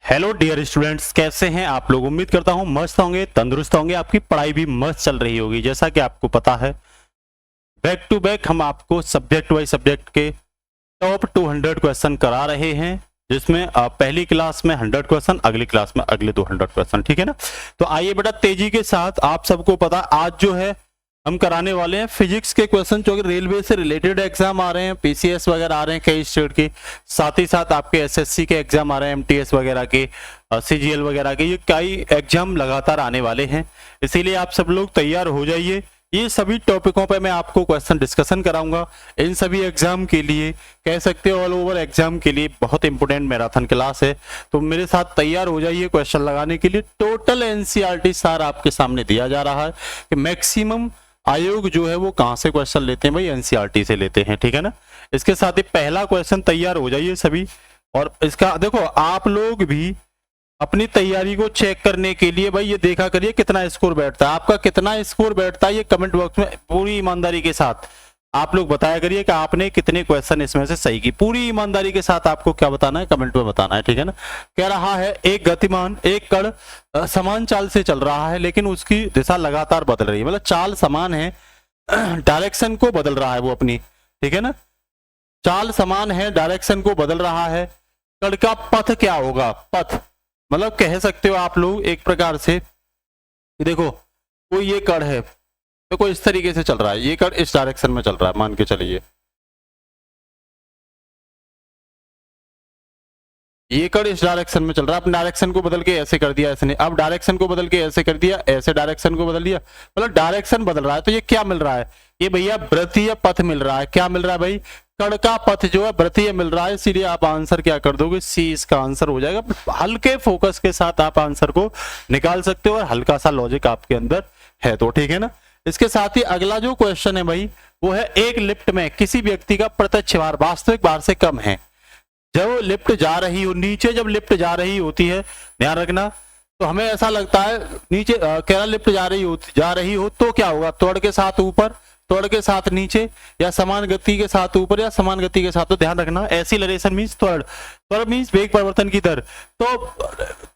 Hello dear students, कैसे हैं आप लोग। उम्मीद करता हूं मस्त होंगे, तंदुरुस्त होंगे, आपकी पढ़ाई भी मस्त चल रही होगी। जैसा कि आपको पता है, बैक टू बैक हम आपको सब्जेक्ट वाइज सब्जेक्ट के टॉप 200 क्वेश्चन करा रहे हैं, जिसमें पहली क्लास में 100 क्वेश्चन, अगली क्लास में अगले 200 क्वेश्चन। ठीक है ना। तो आइए बेटा तेजी के साथ, आप सबको पता आज जो है हम कराने वाले हैं फिजिक्स के क्वेश्चन, जो कि रेलवे से रिलेटेड एग्जाम आ रहे हैं, पीसीएस वगैरह आ रहे हैं कई स्टेट के, साथ ही साथ आपके एसएससी के एग्जाम आ रहे हैं, एमटीएस वगैरह के, सीजीएल वगैरह के, ये कई एग्जाम लगातार आने वाले हैं। इसीलिए आप सब लोग तैयार हो जाइए। ये सभी टॉपिकों पे मैं आपको क्वेश्चन डिस्कशन कराऊंगा। इन सभी एग्जाम के लिए, कह सकते हो ऑल ओवर एग्जाम के लिए बहुत इंपॉर्टेंट मैराथन क्लास है। तो मेरे साथ तैयार हो जाइए क्वेश्चन लगाने के लिए। टोटल एनसीईआरटी सार आपके सामने दिया जा रहा है कि मैक्सिमम आयोग जो है वो कहां से क्वेश्चन लेते हैं भाई, एनसीईआरटी से लेते हैं। ठीक है ना। इसके साथ ही पहला क्वेश्चन, तैयार हो जाइए सभी। और इसका देखो, आप लोग भी अपनी तैयारी को चेक करने के लिए भाई ये देखा करिए कितना स्कोर बैठता है, आपका कितना स्कोर बैठता है, ये कमेंट बॉक्स में पूरी ईमानदारी के साथ आप लोग बताया करिए कि आपने कितने क्वेश्चन इसमें से सही की। पूरी ईमानदारी के साथ आपको क्या बताना है, कमेंट में बताना है। ठीक है ना। कह रहा है एक गतिमान एक कण समान चाल से चल रहा है, लेकिन उसकी दिशा लगातार बदल रही है। मतलब चाल समान है, डायरेक्शन को बदल रहा है वो अपनी। ठीक है ना। चाल समान है, डायरेक्शन को बदल रहा है। कण का पथ क्या होगा, पथ मतलब कह सकते हो आप लोग एक प्रकार से, देखो कोई ये कण है, देखो इस तरीके से चल रहा है, ये कण इस डायरेक्शन में चल रहा है, मान के चलिए ये कण इस डायरेक्शन में चल रहा है। अब डायरेक्शन को बदल के ऐसे कर दिया इसने, अब डायरेक्शन को बदल के ऐसे कर दिया, ऐसे डायरेक्शन को बदल दिया, मतलब डायरेक्शन बदल रहा है। तो ये क्या मिल रहा है, ये भैया वृत्तीय पथ मिल रहा है। क्या मिल रहा है भाई, कण का पथ जो है वृत्तीय मिल रहा है। इसीलिए आप आंसर क्या कर दोगे, सी इसका आंसर हो जाएगा। हल्के फोकस के साथ आप आंसर को निकाल सकते हो और हल्का सा लॉजिक आपके अंदर है तो। ठीक है ना। इसके साथ ही अगला जो क्वेश्चन है भाई, वो है एक लिफ्ट में किसी व्यक्ति का प्रत्यक्ष भार वास्तविक भार से कम है। जब लिफ्ट जा रही हो नीचे, जब लिफ्ट जा रही होती है, ध्यान रखना, तो हमें ऐसा लगता है नीचे केरल लिफ्ट जा रही हो तो क्या होगा, त्वरण के साथ ऊपर, त्वरण के साथ नीचे, या समान गति के साथ ऊपर, या समान गति के साथ। तो ध्यान रखना, एक्सीलरेशन मींस त्वरण, त्वरण मींस वेग परिवर्तन की दर। तो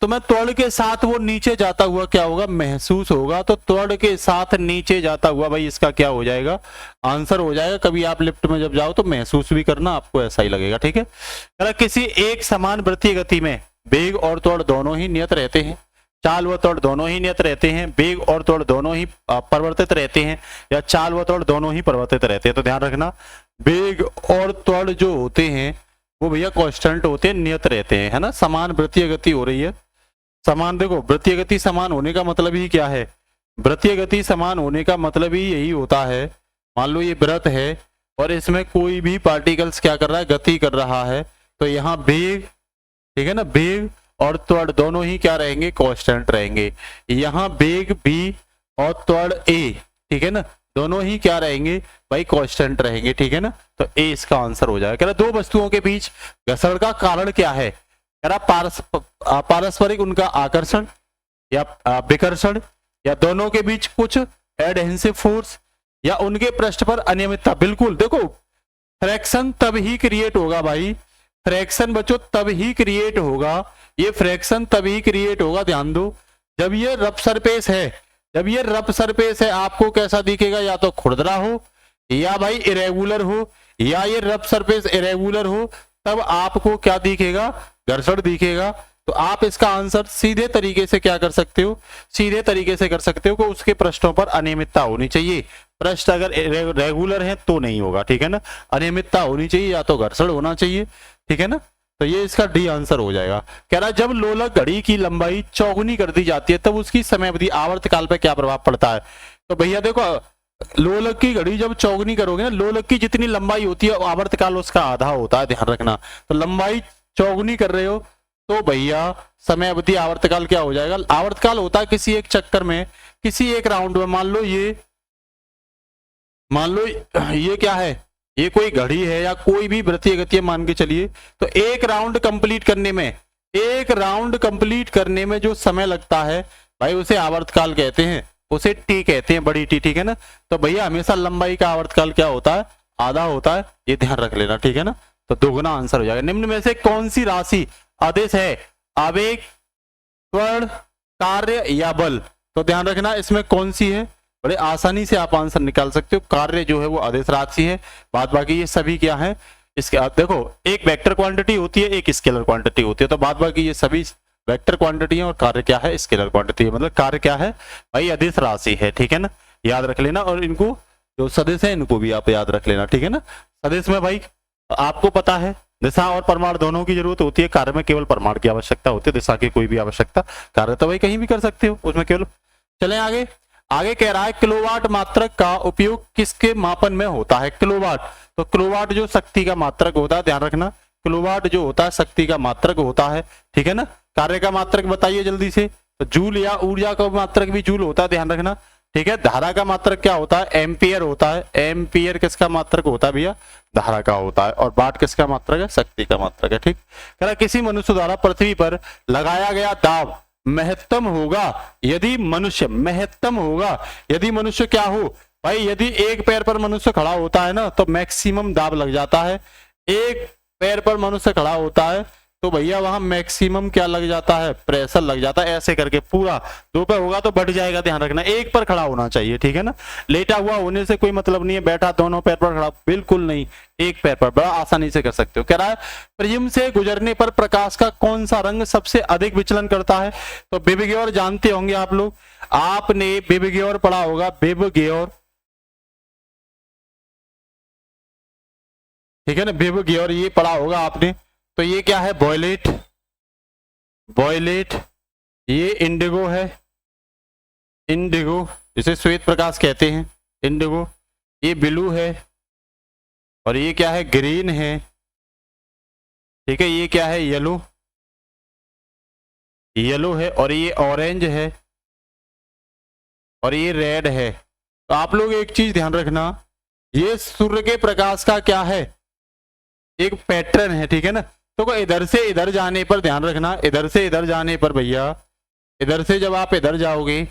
तुम्हें त्वरण के साथ वो नीचे जाता हुआ क्या होगा, महसूस होगा। तो त्वरण के साथ नीचे जाता हुआ भाई इसका क्या हो जाएगा, आंसर हो जाएगा। कभी आप लिफ्ट में जब जाओ तो महसूस भी करना, आपको ऐसा ही लगेगा। ठीक है। अगर किसी एक समान वृत्तीय गति में वेग और त्वरण दोनों ही नियत रहते हैं, चाल व त्वरण दोनों ही नियत रहते हैं, वेग और त्वरण दोनों ही परिवर्तित रहते हैं, या चाल व त्वरण दोनों ही परिवर्तित रहते हैं। तो ध्यान रखना, वेग और त्वरण जो होते हैं वो भैया कांस्टेंट होते हैं, नियत रहते हैं, है ना। समान वृत्तीय गति हो रही है, समान, देखो वृत्तीय गति समान होने का मतलब ही क्या है, वृत्तीय गति समान होने का मतलब ही यही होता है। मान लो ये वृत्त है और इसमें कोई भी पार्टिकल्स क्या कर रहा है, गति कर रहा है, तो यहाँ वेग, ठीक है ना, वेग और त्वरण दोनों ही क्या रहेंगे, कांस्टेंट रहेंगे। यहाँ वेग बी और त्वरण ए, ठीक है ना, दोनों ही क्या रहेंगे भाई, कांस्टेंट रहेंगे। ठीक है ना। तो ए इसका आंसर हो जाएगा। कह रहा दो वस्तुओं के बीच घर्षण का कारण क्या है, कह रहा पारस्परिक उनका आकर्षण या विकर्षण, या दोनों के बीच कुछ एडहेसिव फोर्स, या उनके पृष्ठ पर अनियमितता। बिल्कुल, देखो फ्रैक्शन तब ही क्रिएट होगा भाई, फ्रैक्शन बच्चों तब ही क्रिएट होगा, ये फ्रैक्शन तभी क्रिएट होगा, ध्यान दो, जब ये रफ सरफेस है। जब ये रफ सरफेस है आपको कैसा दिखेगा, या तो खुरदरा हो, या भाई इरेगुलर हो, या ये रफ सरफेस इरेगुलर हो, तब आपको क्या दिखेगा, घर्षण दिखेगा। तो आप इसका आंसर सीधे तरीके से क्या कर सकते हो, सीधे तरीके से कर सकते हो कि उसके पृष्ठों पर अनियमितता होनी चाहिए। पृष्ठ अगर रेगुलर है तो नहीं होगा, ठीक है ना, अनियमितता होनी चाहिए, या तो घर्षण होना चाहिए। ठीक है ना। तो ये इसका डी आंसर हो जाएगा। कह रहा है जब लोलक घड़ी की लंबाई चौगुनी कर दी जाती है तब उसकी समय अवधि आवर्तकाल पर क्या प्रभाव पड़ता है। तो भैया देखो, लोलक की घड़ी जब चौगुनी करोगे ना, लोलक की जितनी लंबाई होती है आवर्तकाल उसका आधा होता है, ध्यान रखना। तो लंबाई चौगुनी कर रहे हो तो भैया समय अवधि आवर्तकाल क्या हो जाएगा, आवर्तकाल होता है किसी एक चक्कर में, किसी एक राउंड में। मान लो ये क्या है, ये कोई घड़ी है या कोई भी वृत्तीय गति मान के चलिए, तो एक राउंड कंप्लीट करने में जो समय लगता है भाई उसे आवर्तकाल कहते हैं, उसे टी कहते हैं, बड़ी टी। ठीक है ना। तो भैया हमेशा लंबाई का आवर्तकाल क्या होता है, आधा होता है, ये ध्यान रख लेना। ठीक है ना। तो दोगुना आंसर हो जाएगा। निम्न में से कौन सी राशि आदेश है आवेग, त्वरण, कार्य या बल। तो ध्यान रखना इसमें कौन सी है, बड़े आसानी से आप आंसर निकाल सकते हो। कार्य जो है वो अदिश राशि है, बाद बाकी ये सभी क्या है इसके। आप देखो एक वेक्टर क्वांटिटी होती है, एक स्केलर क्वांटिटी होती है, तो बाद बाकी ये सभी वेक्टर क्वांटिटी है और कार्य क्या है, स्केलर क्वांटिटी है। मतलब कार्य क्या है भाई, अदिश राशि है, ठीक है ना, याद रख लेना। और इनको जो सदिश है इनको भी आप याद रख लेना, ठीक है ना। सदिश में भाई आपको पता है दिशा और परमाण दोनों की जरूरत होती है, कार्य में केवल परमाण की आवश्यकता होती है, दिशा की कोई भी आवश्यकता, कार्य तो भाई कहीं भी कर सकते हो, उसमें केवल। चलें आगे। आगे कह रहा है किलोवाट मात्रक का उपयोग किसके मापन में होता है। किलोवाट, तो किलोवाट जो शक्ति का मात्रक होता है, ध्यान रखना किलोवाट जो होता है शक्ति का मात्रक होता है, ठीक है ना। कार्य का मात्रक बताइए जल्दी से, तो जूल या ऊर्जा का मात्रक भी जूल होता है, ध्यान रखना, ठीक है। धारा का मात्रक क्या होता है, एम्पियर होता है। एम्पियर किसका मात्रक होता है भैया, धारा का होता है। और वाट किसका मात्रक है, शक्ति का मात्रक है, ठीक। कह रहा किसी मनुष्य द्वारा पृथ्वी पर लगाया गया दाब महत्तम होगा यदि मनुष्य, महत्तम होगा यदि मनुष्य क्या हो भाई, यदि एक पैर पर मनुष्य खड़ा होता है ना तो मैक्सिमम दाब लग जाता है। एक पैर पर मनुष्य खड़ा होता है तो भैया वहां मैक्सिमम क्या लग जाता है, प्रेशर लग जाता है। ऐसे करके पूरा दो पैर होगा तो बढ़ जाएगा, ध्यान रखना। एक पर खड़ा होना चाहिए, ठीक है ना। लेटा हुआ होने से कोई मतलब नहीं है, बैठा दोनों पैर पर खड़ा, बिल्कुल नहीं, एक पैर पर, बड़ा आसानी से कर सकते हो। कह रहा है प्रिज्म से गुजरने पर प्रकाश का कौन सा रंग सबसे अधिक विचलन करता है। तो विबग्योर जानते होंगे आप लोग, आपने विबग्योर पढ़ा होगा, विबग्योर, ठीक है ना, विबग्योर ये पढ़ा होगा आपने। तो ये क्या है, वॉयलेट, वॉयलेट, ये इंडिगो है, इंडिगो इसे श्वेत प्रकाश कहते हैं, इंडिगो, ये ब्लू है, और ये क्या है, ग्रीन है, ठीक है। ये क्या है, येलो, येलो है, और ये ऑरेंज है, और ये रेड है। तो आप लोग एक चीज ध्यान रखना, ये सूर्य के प्रकाश का क्या है, एक पैटर्न है, ठीक है ना। तो इधर से इधर जाने पर ध्यान रखना, इधर से इधर जाने पर भैया, इधर से जब आप इधर जाओगे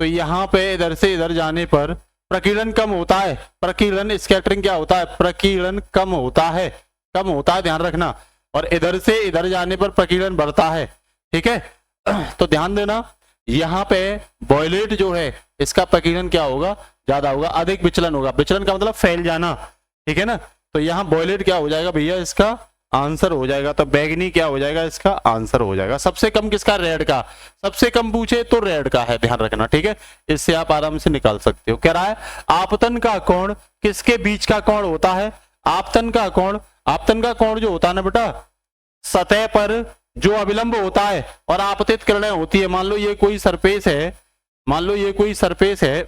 तो यहाँ पे इधर से इधर जाने पर प्रकीर्णन कम होता है। प्रकीर्णन, स्कैटरिंग क्या होता है, प्रकीर्णन कम होता है, कम होता है, ध्यान रखना। और इधर से इधर जाने पर प्रकीर्णन बढ़ता है, ठीक है। तो ध्यान देना, यहाँ पे वॉयलेट जो है इसका प्रकीर्णन क्या होगा, ज्यादा होगा, अधिक विचलन होगा। विचलन का मतलब फैल जाना, ठीक है ना। तो यहाँ वॉयलेट क्या हो जाएगा भैया, इसका आंसर हो जाएगा। तो बैगनी क्या हो जाएगा, इसका आंसर हो जाएगा। सबसे कम किसका, रेड का, सबसे कम पूछे तो रेड का है, ध्यान रखना, ठीक है। इससे आप आराम से निकाल सकते हो। कह रहा है आपतन का कोण किसके बीच का कोण होता है। आपतन का कोण, आपतन का कोण जो होता है ना बेटा, सतह पर जो अविलंब होता है और आपतित किरणें होती है। मान लो ये कोई सरफेस है, मान लो ये कोई सरफेस है,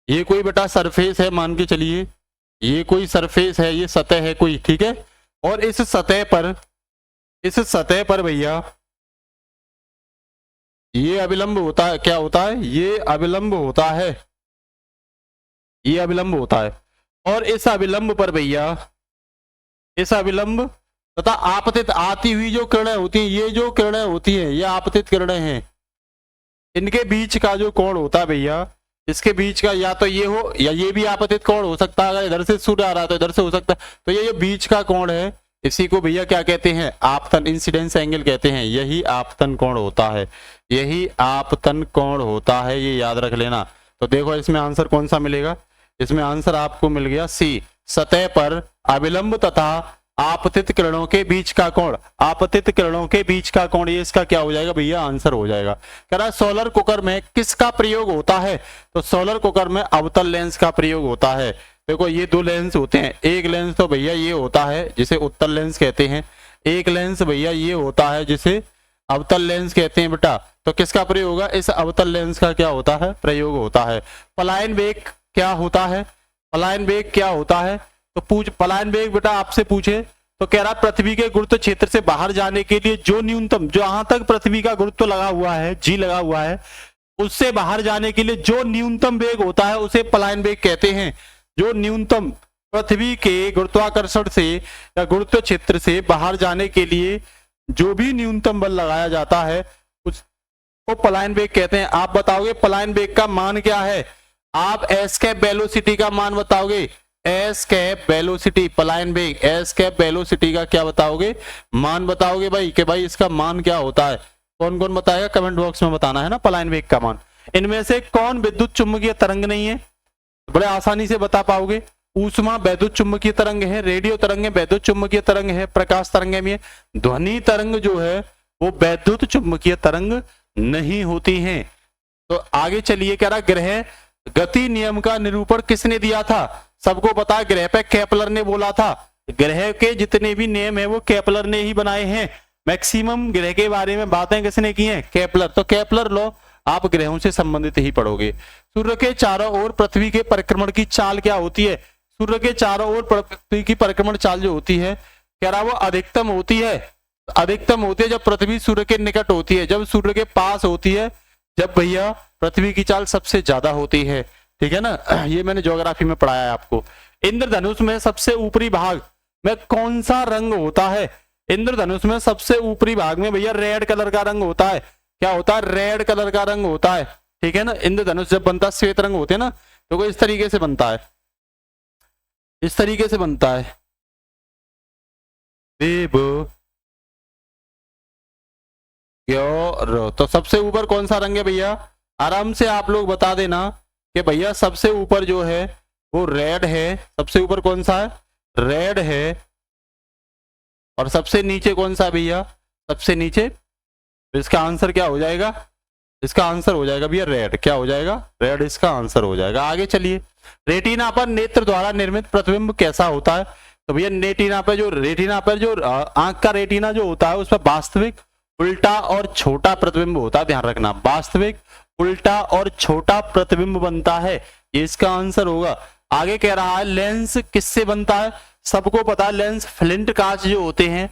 ये कोई बेटा सरफेस है, मान के चलिए ये कोई सरफेस है, ये सतह है कोई, ठीक है। और इस सतह पर, इस सतह पर भैया ये अविलंब होता है, क्या होता है, ये अविलंब होता है, ये अविलंब होता है। और इस अविलंब पर भैया, इस अविलंब तथा आपतित आती हुई जो किरणें होती हैं, ये जो किरणें होती हैं ये आपतित किरणें हैं, इनके बीच का जो कोण होता है भैया, इसके बीच का या तो ये हो या ये भी आपतित कोण हो सकता है। अगर इधर से सूर्य आ रहा है तो इधर से हो सकता है। तो ये जो बीच का कोण है इसी को भैया क्या कहते हैं, आपतन, इंसिडेंस एंगल कहते हैं। यही आपतन कोण होता है, यही आपतन कोण होता है, ये याद रख लेना। तो देखो इसमें आंसर कौन सा मिलेगा, इसमें आंसर आपको मिल गया सी, सतह पर अविलंब तथा आपतित किरणों के बीच का कोण, आपतित किरणों के बीच का कोण, ये इसका क्या हो जाएगा भैया, आंसर हो जाएगा। कह रहा है सोलर कुकर में किसका प्रयोग होता है। तो सोलर कुकर में अवतल लेंस का प्रयोग होता है। देखो ये दो लेंस होते हैं, एक लेंस तो भैया ये होता है जिसे उत्तल लेंस कहते हैं, एक लेंस भैया ये होता है जिसे अवतल लेंस कहते हैं बेटा। तो किसका प्रयोग होगा, इस अवतल लेंस का क्या होता है, प्रयोग होता है। पलायन वेग क्या होता है, पलायन वेग क्या होता है। तो पूछ, पलायन वेग बेटा आपसे पूछे तो कह रहा पृथ्वी के गुरुत्व क्षेत्र से बाहर जाने के लिए जो न्यूनतम, जहां तक पृथ्वी का गुरुत्व लगा हुआ है, जी लगा हुआ है, उससे बाहर जाने के लिए जो न्यूनतम वेग होता है उसे पलायन वेग कहते हैं। जो न्यूनतम पृथ्वी के गुरुत्वाकर्षण से या गुरुत्व क्षेत्र से बाहर जाने के लिए जो भी न्यूनतम बल लगाया जाता है उसको पलायन वेग कहते हैं। आप बताओगे पलायन वेग का मान क्या है, आप एस्केप वेलोसिटी का मान बताओगे, एस कैप वेलोसिटी, पलायन वेग, एस कैप वेलोसिटी का क्या बताओगे, मान बताओगे भाई कि भाई इसका मान क्या होता है। कौन कौन बताएगा, कमेंट बॉक्स में बताना है ना, पलायन वेग का मान। इनमें से कौन विद्युत चुम्बकीय तरंग नहीं है, बड़े आसानी से बता पाओगे। ऊष्मा वैद्युत चुम्बकीय तरंग है, रेडियो तरंग है वैद्युत चुम्बकीय तरंग है, प्रकाश तरंग भी है। ध्वनि तरंग जो है वो वैद्युत चुम्बकीय तरंग नहीं होती है। तो आगे चलिए, कह रहा ग्रह गति नियम का निरूपण किसने दिया था, सबको पता है ग्रह पे केपलर ने बोला था। ग्रह के जितने भी नियम है वो केपलर ने ही बनाए हैं। मैक्सिमम ग्रह के बारे में बातें किसने की हैं, केपलर। तो केपलर लॉ आप ग्रहों से संबंधित ही पढ़ोगे। सूर्य के चारों ओर पृथ्वी के परिक्रमण की चाल क्या होती है, सूर्य के चारों ओर पृथ्वी की परिक्रमण चाल जो होती है, कह रहा वो अधिकतम होती है। अधिकतम होती है जब पृथ्वी सूर्य के निकट होती है, जब सूर्य के पास होती है, जब भैया पृथ्वी की चाल सबसे ज्यादा होती है। ठीक है ना, ये मैंने ज्योग्राफी में पढ़ाया है आपको। इंद्रधनुष में सबसे ऊपरी भाग में कौन सा रंग होता है, इंद्रधनुष में सबसे ऊपरी भाग में भैया रेड कलर का रंग होता है। क्या होता है, रेड कलर का रंग होता है। ठीक है ना, इंद्रधनुष जब बनता है श्वेत रंग होते हैं ना, तो इस तरीके से बनता है, इस तरीके से बनता है। तो सबसे ऊपर कौन सा रंग है भैया, आराम से आप लोग बता देना कि भैया सबसे ऊपर जो है वो रेड है। सबसे ऊपर कौन सा है, रेड है। और सबसे नीचे कौन सा भैया, सबसे नीचे, तो इसका आंसर क्या हो जाएगा, इसका आंसर हो जाएगा भैया रेड। क्या हो जाएगा, रेड इसका आंसर हो जाएगा। आगे चलिए, रेटिना पर नेत्र द्वारा निर्मित प्रतिबिंब कैसा होता है। तो भैया रेटिना पर जो आंख का रेटिना जो होता है उस पर वास्तविक, उल्टा और छोटा प्रतिबिंब होता है। ध्यान रखना, वास्तविक, उल्टा और छोटा प्रतिबिंब बनता है, ये इसका आंसर होगा। आगे कह रहा है लेंस किससे बनता है, सबको पता है लेंस फ्लिंट कांच जो होते हैं,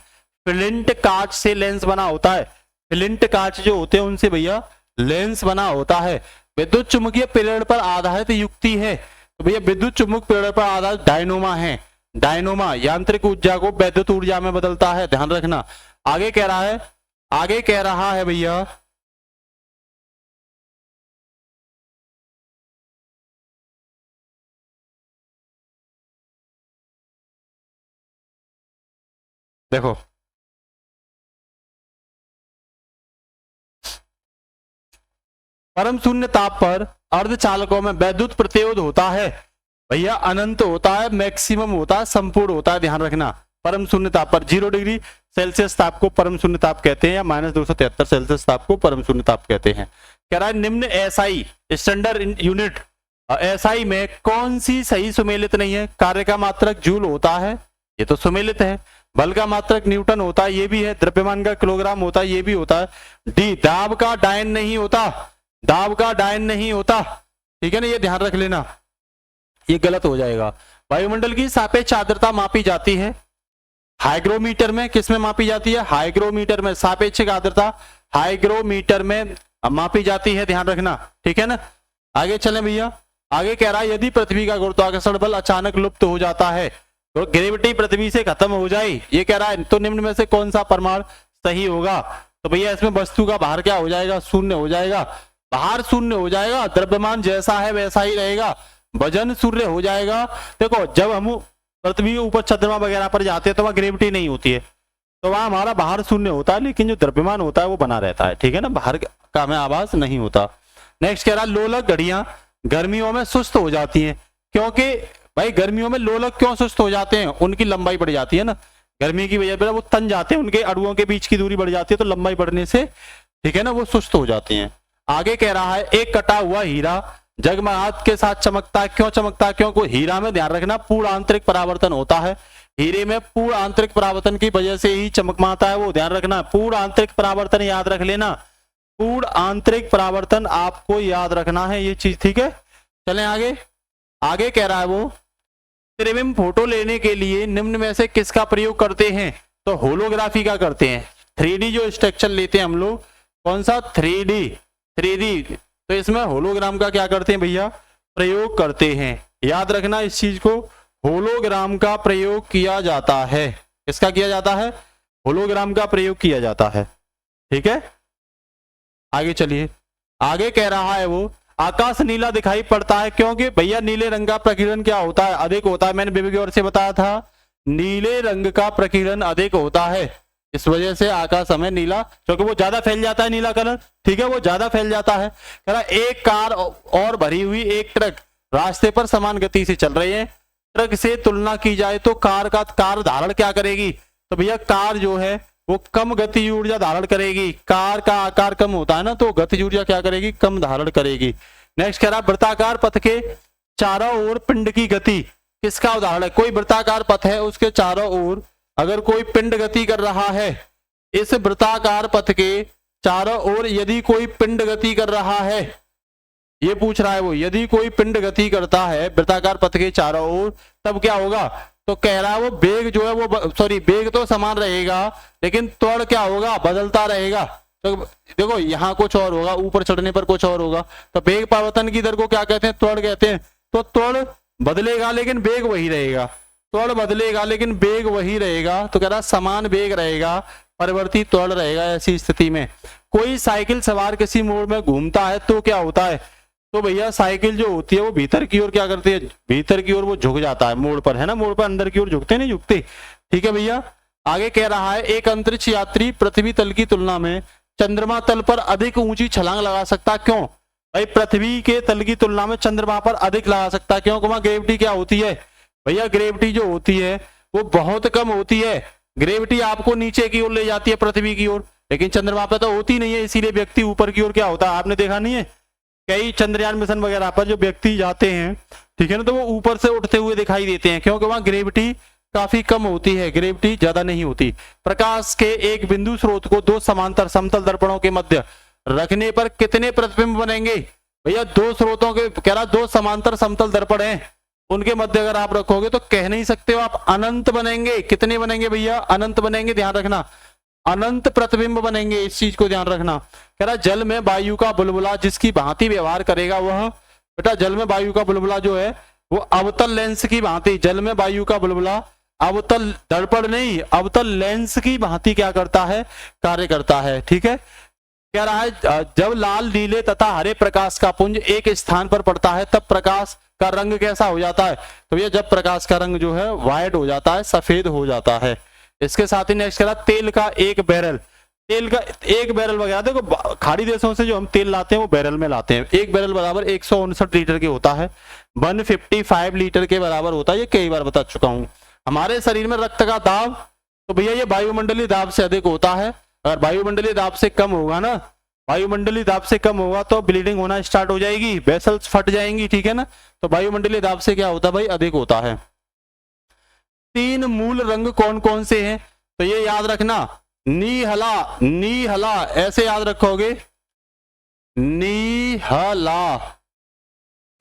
फ्लिंट कांच से लेंस बना होता है। फ्लिंट कांच जो होते हैं उनसे भैया लेंस बना होता है। विद्युत चुम्बकीय प्रेरण पर आधारित युक्ति है, तो भैया विद्युत चुम्बक प्रेरण पर आधारित डायनोमा है। डायनोमा यांत्रिक ऊर्जा को वैद्युत ऊर्जा में बदलता है, ध्यान रखना। आगे कह रहा है भैया देखो, परम शून्य ताप पर अर्धचालकों में वैद्युत प्रतिरोध होता है भैया अनंत होता है, मैक्सिमम होता है, संपूर्ण होता है। ध्यान रखना, परम शून्य ताप पर 0 डिग्री सेल्सियस ताप को परम शून्य ताप कहते हैं, या -273 सेल्सियस ताप को परम शून्य ताप कहते हैं। कह रहा है निम्न एसआई स्टैंडर्ड यूनिट एसआई में कौन सी सही सुमेलित नहीं है। कार्य का मात्रक जूल होता है, ये तो सुमेलित है। बल का मात्रक न्यूटन होता है, ये भी है। द्रव्यमान का किलोग्राम होता है, ये भी होता है। डी दाब का डायन नहीं होता, दाब का डायन नहीं होता। ठीक है ना, ये ध्यान रख लेना, ये गलत हो जाएगा। वायुमंडल की सापेक्ष आर्द्रता मापी जाती है हाइग्रोमीटर में, किसमें मापी जाती है, हाइग्रोमीटर में। सापेक्षिक आर्द्रता हाइग्रोमीटर में मापी जाती है, ध्यान रखना। ठीक है ना, आगे चलें भैया। आगे कह रहा है यदि पृथ्वी का गुरुत्वाकर्षण बल अचानक लुप्त हो जाता है, तो ग्रेविटी पृथ्वी से खत्म हो जाए, ये कह रहा है, तो निम्न में से कौन सा प्रमाण सही होगा। तो भैया इसमें वस्तु का भार क्या हो जाएगा, शून्य हो जाएगा। भार शून्य हो जाएगा, द्रव्यमान जैसा है वैसा ही रहेगा, वजन शून्य हो जाएगा। देखो जब हम पृथ्वी के ऊपर चंद्रमा वगैरह पर जाते हैं तो वहां ग्रेविटी नहीं होती है, तो वहां हमारा भार शून्य होता है, लेकिन जो द्रव्यमान होता है वो बना रहता है। ठीक है ना, भार का हमें आभास नहीं होता। नेक्स्ट कह रहा है लोलक घड़ियां गर्मियों में सुस्त हो जाती हैं, क्योंकि भाई गर्मियों में लोलक क्यों सुस्त हो जाते हैं, उनकी लंबाई बढ़ जाती है ना, गर्मी की वजह से वो तन जाते हैं, उनके अणुओं के बीच की दूरी बढ़ जाती है, तो लंबाई बढ़ने से, ठीक है ना, वो सुस्त हो जाते हैं। आगे कह रहा है एक कटा हुआ हीरा जगमगाहट के साथ चमकता है, क्यों चमकता है, क्योंकि हीरा में, ध्यान रखना, पूर्ण आंतरिक परावर्तन होता है। हीरे में पूर्ण आंतरिक परावर्तन की वजह से ही चमकमाता है वो, ध्यान रखना। पूर्ण आंतरिक परावर्तन याद रख लेना, पूर्ण आंतरिक परावर्तन आपको याद रखना है ये चीज। ठीक है, चलें आगे। आगे कह रहा है वो त्रिविम फोटो लेने के लिए निम्न में से किसका प्रयोग करते हैं, तो होलोग्राफी का करते हैं। 3D जो स्ट्रक्चर लेते हैं हम लोग, कौन सा, 3D, तो इसमें होलोग्राम का क्या करते हैं भैया, प्रयोग करते हैं। याद रखना इस चीज को, होलोग्राम का प्रयोग किया जाता है। किसका किया जाता है, होलोग्राम का प्रयोग किया जाता है। ठीक है, आगे चलिए। आगे कह रहा है वो आकाश नीला दिखाई पड़ता है क्योंकि भैया नीले रंग का प्रकीर्णन क्या होता है, अधिक होता है। मैंने बेबी और से बताया था नीले रंग का प्रकीर्णन अधिक होता है, इस वजह से आकाश हमें नीला, क्योंकि वो ज्यादा फैल जाता है नीला कलर, ठीक है, वो ज्यादा फैल जाता है। कह रहा एक कार और भरी हुई एक ट्रक रास्ते पर समान गति से चल रही है, ट्रक से तुलना की जाए तो कार धारण क्या करेगी, तो भैया कार जो है वो कम गति ऊर्जा धारण करेगी। कार का आकार कम होता है ना, तो गति ऊर्जा क्या करेगी, कम धारण करेगी। नेक्स्ट कह रहा वृत्ताकार पथ के चारों ओर पिंड की गति किसका उदाहरण है। कोई वृत्ताकार पथ है, उसके चारों ओर अगर कोई पिंड गति कर रहा है, इस वृत्ताकार पथ के चारों ओर यदि कोई पिंड गति कर रहा है, ये पूछ रहा है वो, यदि कोई पिंड गति करता है वृत्ताकार पथ के चारों ओर तब क्या होगा, तो कह रहा है वो वेग जो है वो, सॉरी वेग तो समान रहेगा लेकिन त्वरण क्या होगा, बदलता रहेगा। तो देखो यहाँ कुछ और होगा, ऊपर चढ़ने पर कुछ और होगा, तो वेग परिवर्तन की दर को क्या कहते हैं, त्वरण कहते हैं। तो त्वरण बदलेगा लेकिन वेग वही रहेगा, त्वरण बदलेगा लेकिन वेग वही रहेगा, तो कह रहा समान वेग रहेगा, परिवर्तित त्वरण रहेगा। ऐसी स्थिति में कोई साइकिल सवार किसी मोड़ में घूमता है तो क्या होता है, तो भैया साइकिल जो होती है वो भीतर की ओर क्या करती है, भीतर की ओर वो झुक जाता है, मोड़ पर है ना, मोड़ पर अंदर की ओर झुकते नहीं झुकते, ठीक है भैया। आगे कह रहा है एक अंतरिक्ष यात्री पृथ्वी तल की तुलना में चंद्रमा तल पर अधिक ऊंची छलांग लगा सकता, क्यों भाई, पृथ्वी के तल की तुलना में चंद्रमा पर अधिक लगा सकता, क्यों, वहां ग्रेविटी क्या होती है भैया, ग्रेविटी जो होती है वो बहुत कम होती है। ग्रेविटी आपको नीचे की ओर ले जाती है पृथ्वी की ओर, लेकिन चंद्रमा पर तो होती नहीं है, इसीलिए व्यक्ति ऊपर की ओर क्या होता है, आपने देखा नहीं है कई चंद्रयान मिशन वगैरह पर जो व्यक्ति जाते हैं, ठीक है ना, तो वो ऊपर से उठते हुए दिखाई देते हैं, क्योंकि वहां ग्रेविटी काफी कम होती है, ग्रेविटी ज्यादा नहीं होती। प्रकाश के एक बिंदु स्रोत को दो समांतर समतल दर्पणों के मध्य रखने पर कितने प्रतिबिंब बनेंगे, भैया दो स्रोतों के, कह रहा दो समांतर समतल दर्पण हैं, उनके मध्य अगर आप रखोगे तो कह नहीं सकते हो आप अनंत बनेंगे। कितने बनेंगे भैया, अनंत बनेंगे, ध्यान रखना, अनंत प्रतिबिंब बनेंगे, इस चीज को ध्यान रखना। कह रहा जल में वायु का बुलबुला जिसकी भांति व्यवहार करेगा वह, बेटा जल में वायु का बुलबुला जो है वो अवतल लेंस की भांति, जल में वायु का बुलबुला अवतल दर्पण नहीं अवतल लेंस की भांति क्या करता है, कार्य करता है, ठीक है। कह रहा है जब लाल नीले तथा हरे प्रकाश का पुंज एक स्थान पर पड़ता है तब प्रकाश का रंग कैसा हो जाता है, तो ये जब प्रकाश का रंग जो है व्हाइट हो जाता है, सफेद हो जाता है। इसके साथ ही नेक्स्ट कह रहा तेल का एक बैरल, तेल का एक बैरल वगैरह, देखो खाड़ी देशों से जो हम तेल लाते हैं वो बैरल में लाते हैं, एक बैरल बराबर 159 लीटर के होता है, 155 लीटर के बराबर होता है, ये कई बार बता चुका हूं। हमारे शरीर में रक्त का दाब, तो भैया ये वायुमंडलीय दाब से अधिक होता है, अगर वायुमंडलीय दाब से कम होगा ना, वायुमंडलीय दाब से कम होगा तो ब्लीडिंग होना स्टार्ट हो जाएगी, वेसल्स फट जाएंगी, ठीक है ना, तो वायुमंडलीय दाब से क्या होता है भाई, अधिक होता है। तीन मूल रंग कौन कौन से हैं, तो ये याद रखना, नीहला, नीहला ऐसे याद रखोगे, नीहला,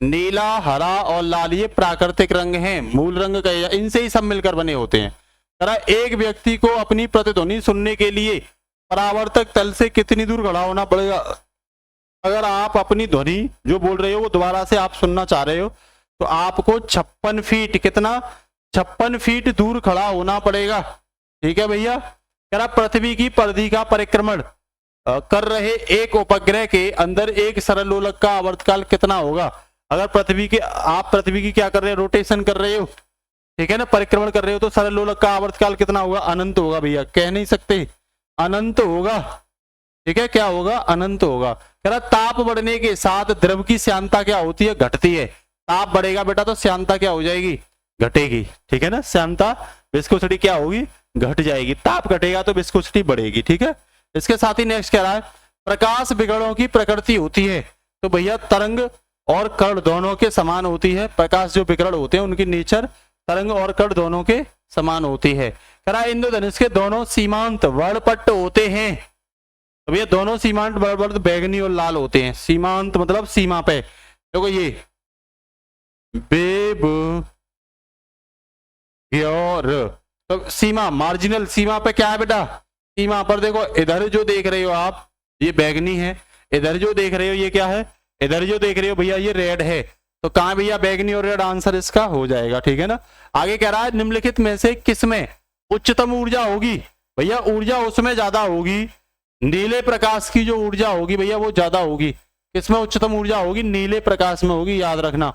नीला हरा और लाल ये प्राकृतिक रंग हैं, मूल रंग कहे, इनसे ही सब मिलकर बने होते हैं। एक व्यक्ति को अपनी प्रतिध्वनि सुनने के लिए परावर्तक तल से कितनी दूर खड़ा होना पड़ेगा, अगर आप अपनी ध्वनि जो बोल रहे हो वो दोबारा से आप सुनना चाह रहे हो तो आपको 56 फीट, कितना 56 फीट दूर खड़ा होना पड़ेगा, ठीक है भैया। कह रहा पृथ्वी की परिधि का परिक्रमण कर रहे एक उपग्रह के अंदर एक सरल लोलक का आवर्तकाल कितना होगा, अगर पृथ्वी के, आप पृथ्वी की क्या कर रहे हो, रोटेशन कर रहे हो, ठीक है ना, परिक्रमण कर रहे हो, तो सरल लोलक का आवर्तकाल कितना होगा, अनंत होगा भैया, कह नहीं सकते, अनंत होगा, ठीक है, क्या होगा, अनंत होगा। कह रहा ताप बढ़ने के साथ द्रव की श्यानता क्या होती है, घटती है, ताप बढ़ेगा बेटा तो श्यानता क्या हो जाएगी, घटेगी, ठीक है ना, श्यानता विस्कोसिटी क्या होगी, घट जाएगी, ताप घटेगा तो विस्कोसिटी बढ़ेगी, ठीक है। इसके साथ ही नेक्स्ट कह रहा है प्रकाश विकिरणों की प्रकृति होती है, तो भैया तरंग और कण दोनों के समान होती है, प्रकाश जो विकिरण होते हैं उनकी नेचर तरंग और कण दोनों के समान होती है। कह रहा इंद्रधनुष के दोनों सीमांत वर्णपट्ट होते हैं, तो भैया दोनों सीमांत वर्णपट्ट बैगनी और लाल होते हैं, सीमांत मतलब सीमा पे, देखो ये बेब तो सीमा, मार्जिनल सीमा पे क्या है बेटा, सीमा पर देखो इधर जो देख रहे हो आप ये बैगनी है, इधर जो देख रहे हो ये क्या है, इधर जो देख रहे हो भैया ये रेड है, तो कहां भैया बैगनी और रेड आंसर इसका हो जाएगा, ठीक है ना। आगे कह रहा है निम्नलिखित में से किसमें उच्चतम ऊर्जा होगी, भैया ऊर्जा उसमें ज्यादा होगी, नीले प्रकाश की जो ऊर्जा होगी भैया वो ज्यादा होगी, किसमें उच्चतम ऊर्जा होगी? नीले प्रकाश में होगी, याद रखना।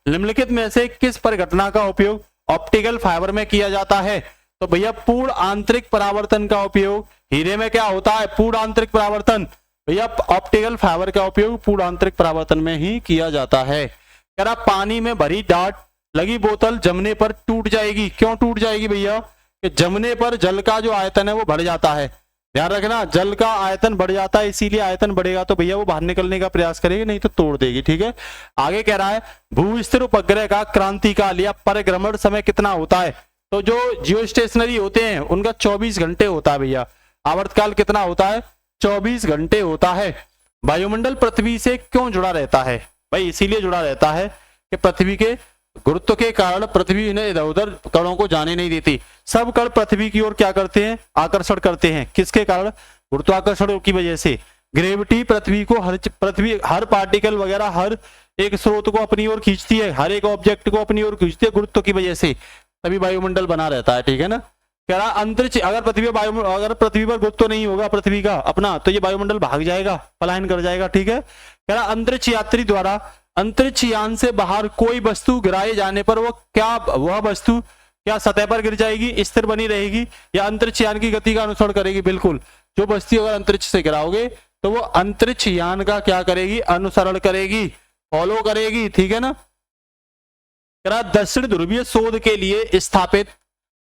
निम्नलिखित में से किस परिघटना का उपयोग ऑप्टिकल फाइबर में किया जाता है? तो भैया पूर्ण आंतरिक परावर्तन का उपयोग हीरे में क्या होता है? पूर्ण आंतरिक परावर्तन। भैया ऑप्टिकल फाइबर का उपयोग पूर्ण आंतरिक परावर्तन में ही किया जाता है। कह रहा पानी में भरी डाट लगी बोतल जमने पर टूट जाएगी। क्यों टूट जाएगी भैया? कि जमने पर जल का जो आयतन है वो बढ़ जाता है। ध्यान रखना, जल का आयतन बढ़ जाता है, इसीलिए आयतन बढ़ेगा तो भैया वो बाहर निकलने का प्रयास करेगी, नहीं तो तोड़ देगी। ठीक है, आगे कह रहा है भू-स्थिर उपग्रह का क्रांतिकाल या परिभ्रमण समय कितना होता है? तो जो जियो स्टेशनरी होते हैं उनका 24 घंटे होता है भैया। आवर्तकाल कितना होता है? 24 घंटे होता है। वायुमंडल पृथ्वी से क्यों जुड़ा रहता है? भाई इसीलिए जुड़ा रहता है कि पृथ्वी के गुरुत्व के कारण पृथ्वी इन्हें इधर उधर कणों को जाने नहीं देती। सब कण पृथ्वी की ओर क्या करते हैं? आकर्षण करते हैं। किसके कारण? गुरुत्वाकर्षण की वजह से। ग्रेविटी पृथ्वी को हर पार्टिकल वगैरह हर एक स्रोत को अपनी ओर खींचती है, हर एक ऑब्जेक्ट को अपनी ओर खींचती है गुरुत्व की वजह से, तभी वायुमंडल बना रहता है। ठीक है ना। कह रहा अंतरिक्ष, अगर पृथ्वी पर गुरुत्व नहीं होगा पृथ्वी का अपना, तो ये वायुमंडल भाग जाएगा, पलायन कर जाएगा। ठीक है। कह रहा अंतरिक्ष यात्री द्वारा अंतरिक्ष यान से बाहर कोई वस्तु गिराए जाने पर वह वस्तु क्या सतह पर गिर जाएगी, स्थिर बनी रहेगी, या अंतरिक्ष यान की गति का अनुसरण करेगी? बिल्कुल, जो वस्तु अगर अंतरिक्ष से गिराओगे तो वो अंतरिक्ष यान का क्या करेगी? अनुसरण करेगी, फॉलो करेगी। ठीक है ना। कह रहा दक्षिण ध्रुवीय शोध के लिए स्थापित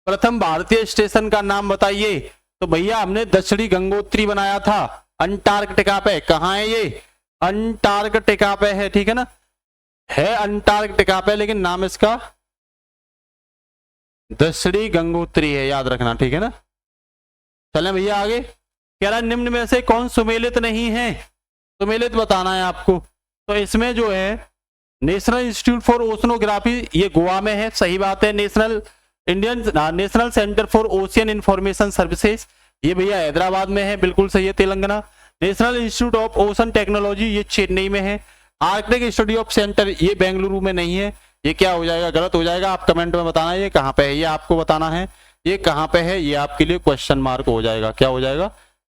प्रथम भारतीय स्टेशन का नाम बताइए। तो भैया हमने दक्षिणी गंगोत्री बनाया था अंटार्कटिका पे। कहाँ है ये? अंटार्कटिका पे है। ठीक है ना, है अंटार्कटिका पे, लेकिन नाम इसका दक्षिणी गंगोत्री है, याद रखना। ठीक है ना। चलें भैया आगे। कह रहा निम्न में से कौन सुमेलित नहीं है? सुमेलित बताना है आपको। तो इसमें जो है नेशनल इंस्टीट्यूट फॉर ओशनोग्राफी, ये गोवा में है, सही बात है। National centre for ocean information services, ये भैया हैदराबाद में है, बिल्कुल सही है, Telangana. National institute of ocean technology, ये चेन्नई में है। आर्कटिक स्टडी ऑफ सेंटर, ये बेंगलुरु में नहीं है। ये क्या हो जाएगा? गलत हो जाएगा। आप कमेंट में बताना ये कहाँ पे है, ये आपको बताना है ये कहाँ पे है। ये आपके लिए क्वेश्चन मार्क हो जाएगा। क्या हो जाएगा?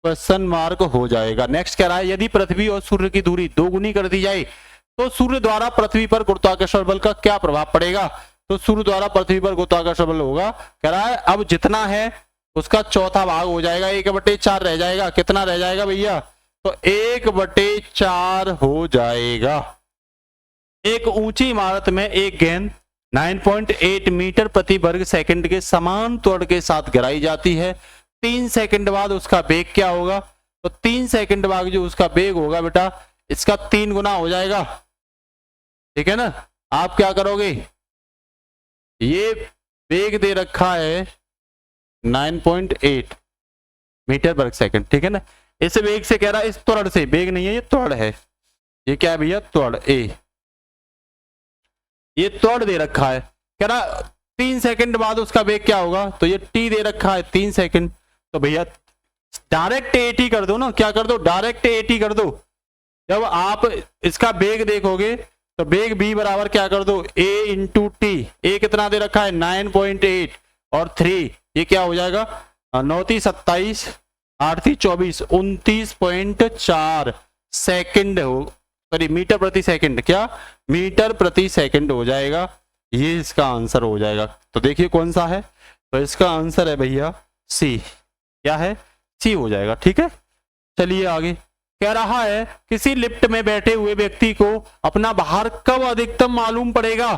क्वेश्चन मार्क हो जाएगा। नेक्स्ट कह रहा है यदि पृथ्वी और सूर्य की दूरी दोगुनी कर दी जाए तो सूर्य द्वारा पृथ्वी पर गुरुत्वाकर्षण बल का क्या प्रभाव पड़ेगा? तो सूर्य द्वारा पृथ्वी पर गुरुत्वाकर्षण बल होगा, कह रहा है अब जितना है उसका चौथा भाग हो जाएगा, 1/4 रह जाएगा। कितना रह जाएगा भैया? तो 1/4 हो जाएगा। एक ऊंची इमारत में एक गेंद 9.8 मीटर प्रति वर्ग सेकंड के समान त्वरण के साथ गिराई जाती है। 3 सेकंड बाद उसका वेग क्या होगा? तो 3 सेकंड बाद जो उसका वेग होगा बेटा, इसका 3 गुना हो जाएगा। ठीक है ना। आप क्या करोगे? ये वेग दे रखा है 9.8 मीटर वर्ग सेकंड। ठीक है ना। इस वेग से कह रहा है, इस त्वरण से, वेग नहीं है ये त्वरण है। ये क्या है भैया? त्वरण ए, ये त्वरण दे रखा है। कह रहा 3 सेकंड बाद उसका वेग क्या होगा? तो ये टी दे रखा है 3 सेकंड। तो भैया डायरेक्ट एटी कर दो ना। क्या कर दो? डायरेक्ट एटी कर दो। जब आप इसका वेग देखोगे तो वेग बी बराबर क्या कर दो? ए इंटू टी। ए कितना दे रखा है? 9.8 और 3, ये क्या हो जाएगा? 9 × 27, 8 × 24, 29.4 सेकंड हो, सॉरी मीटर प्रति सेकंड। क्या? मीटर प्रति सेकंड हो जाएगा। ये इसका आंसर हो जाएगा। तो देखिए कौन सा है? तो इसका आंसर है भैया सी। क्या है? सी हो जाएगा। ठीक है। चलिए आगे। कह रहा है किसी लिफ्ट में बैठे हुए व्यक्ति को अपना भार कब अधिकतम मालूम पड़ेगा?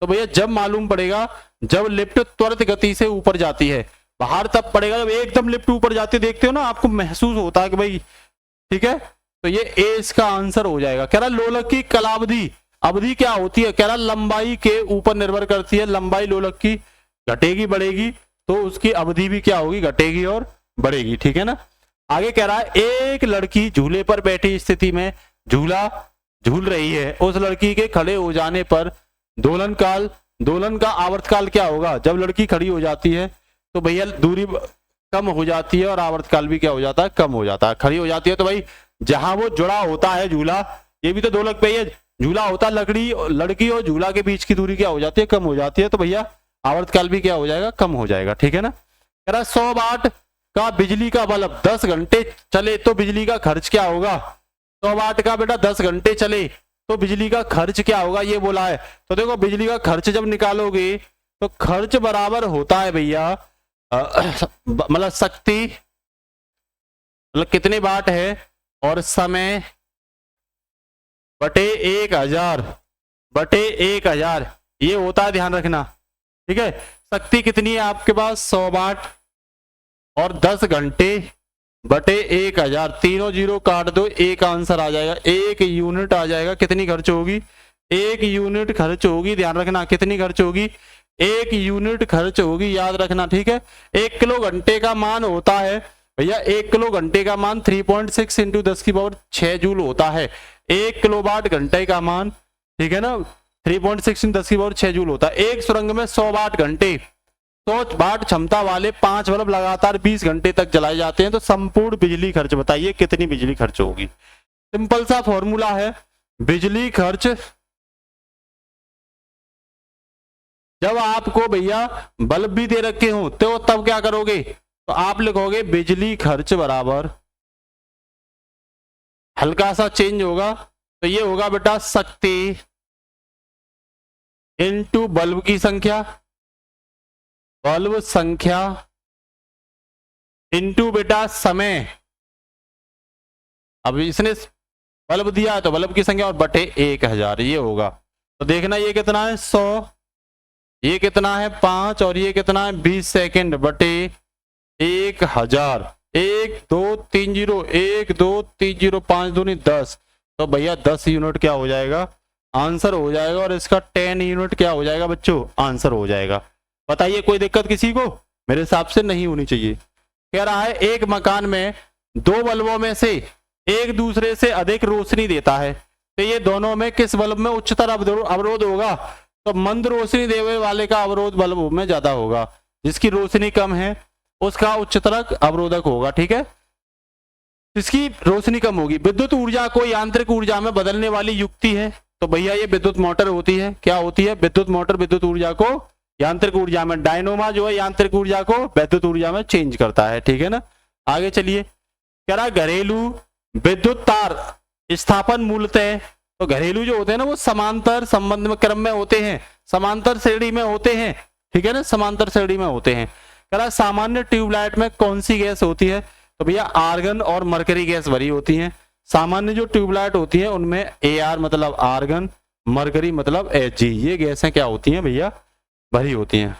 तो भैया जब मालूम पड़ेगा जब लिफ्ट त्वरित गति से ऊपर जाती है। बाहर तब पड़ेगा जब एकदम लिफ्ट ऊपर जाती है, देखते हो ना, आपको महसूस होता है कि भाई, ठीक है। तो ये ए इसका आंसर हो जाएगा। कह रहा लोलक की कालावधि, अवधि क्या होती है? कह रहा लंबाई के ऊपर निर्भर करती है। लंबाई लोलक की घटेगी बढ़ेगी तो उसकी अवधि भी क्या होगी? घटेगी और बढ़ेगी। ठीक है ना। आगे कह रहा है एक लड़की झूले पर बैठी स्थिति में झूल रही है। उस लड़की के खड़े हो जाने पर दोलन का आवर्तकाल क्या होगा? जब लड़की खड़ी हो जाती है तो भैया दूरी कम हो जाती है और आवर्तकाल भी क्या हो जाता है? कम हो जाता है। खड़ी हो जाती है तो भाई जहां वो जुड़ा होता है झूला, ये भी तो दोलक पे ही है, झूला होता है, लड़की और झूला के बीच की दूरी क्या हो जाती है? कम हो जाती है। तो भैया आवर्तकाल भी क्या हो जाएगा? कम हो जाएगा। ठीक है ना। कह रहा 100 वाट का बिजली का बल्ब 10 घंटे चले तो बिजली का खर्च क्या होगा? 100 वाट का बेटा 10 घंटे चले तो बिजली का खर्च क्या होगा ये बोला है। तो देखो बिजली का खर्च जब निकालोगे तो खर्च बराबर होता है भैया मतलब शक्ति मतलब कितने वाट है और समय बटे 1000 बटे 1000 ये होता है, ध्यान रखना। ठीक है, शक्ति कितनी है आपके पास 100 वाट और 10 घंटे बटे 1000, तीनों जीरो काट दो, एक आंसर आ जाएगा, 1 यूनिट आ जाएगा। कितनी खर्च होगी 1 यूनिट खर्च होगी, ध्यान रखना कितनी खर्च होगी 1 यूनिट खर्च होगी, याद रखना। ठीक है, 1 किलो घंटे का मान होता है भैया 1 किलो घंटे का मान 3.6 इंटू 10 की पावर 6 जूल होता है। 1 किलोवाट घंटे का मान, ठीक है ना, 3.6 इंटू 10 की पावर 6 जूल होता है। एक सुरंग में 100 वाट घंटे 100 वाट क्षमता वाले 5 बल्ब लगातार 20 घंटे तक जलाए जाते हैं, तो संपूर्ण बिजली खर्च बताइए कितनी बिजली खर्च होगी। सिंपल सा फॉर्मूला है, बिजली खर्च जब आपको भैया बल्ब भी दे रखे हो तो तब क्या करोगे, तो आप लिखोगे बिजली खर्च बराबर, हल्का सा चेंज होगा तो ये होगा बेटा शक्ति इनटू बल्ब की संख्या, बल्ब संख्या इनटू बेटा समय। अब इसने बल्ब दिया है तो बल्ब की संख्या और बटे 1000 ये होगा। तो देखना ये कितना है 100, ये कितना है 5 और ये कितना है 20 सेकंड बटे 1000। 1 2 3 0 1 2 3 0 5 दूनी 10, तो भैया 10 यूनिट क्या हो जाएगा आंसर हो जाएगा, और इसका 10 यूनिट क्या हो जाएगा बच्चों आंसर हो जाएगा। बताइए कोई दिक्कत किसी को, मेरे हिसाब से नहीं होनी चाहिए। कह रहा है एक मकान में 2 बल्बों में से एक दूसरे से अधिक रोशनी देता है, तो ये दोनों में किस बल्ब में उच्चतर अवरोध होगा, तो मंद रोशनी देने वाले का अवरोध बल्ब में ज्यादा होगा, जिसकी रोशनी कम है उसका उच्चतर अवरोधक होगा। ठीक है, इसकी रोशनी कम होगी। विद्युत ऊर्जा को यांत्रिक ऊर्जा में बदलने वाली युक्ति है, तो भैया ये विद्युत मोटर होती है। क्या होती है विद्युत मोटर, विद्युत ऊर्जा को यांत्रिक ऊर्जा में, डायनोमा जो है यांत्रिक ऊर्जा को विद्युत ऊर्जा में चेंज करता है। ठीक है ना, आगे चलिए। कह रहा घरेलू विद्युत तार स्थापन मूलतः, तो घरेलू जो होते हैं ना वो समांतर संबंध में क्रम में होते हैं, समांतर श्रेणी में होते हैं। ठीक है ना, समांतर श्रेणी में होते हैं। कह रहा सामान्य ट्यूबलाइट में कौन सी गैस होती है, तो भैया आर्गन और मरकरी गैस भरी होती है। सामान्य जो ट्यूबलाइट होती है उनमें AR मतलब आर्गन, मरकरी मतलब Hg, ये गैसें क्या होती हैं भैया भरी होती हैं।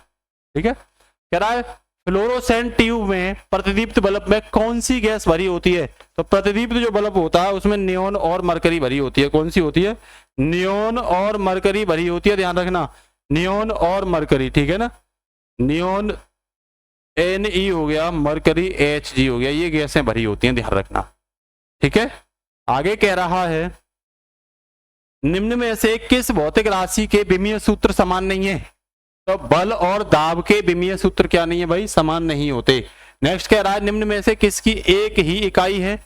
ठीक है, कह रहा है फ्लोरोसेंट ट्यूब में प्रतिदीप्त बल्ब में कौन सी गैस भरी होती है, तो प्रतिदीप्त जो बल्ब होता है उसमें नियोन और मरकरी भरी होती है। कौन सी होती है, नियोन और मरकरी भरी होती है, ध्यान रखना नियोन और मरकरी। ठीक है ना, नियोन Ne हो गया, मरकरी Hg हो गया, ये गैसें भरी होती हैं, ध्यान रखना। ठीक है, आगे कह रहा है निम्न में से किस भौतिक राशि के विमीय सूत्र समान नहीं है, तो बल और दाब के विमीय सूत्र क्या नहीं है भाई समान नहीं होते। नेक्स्ट कह रहा है निम्न में से किसकी एक ही इकाई है,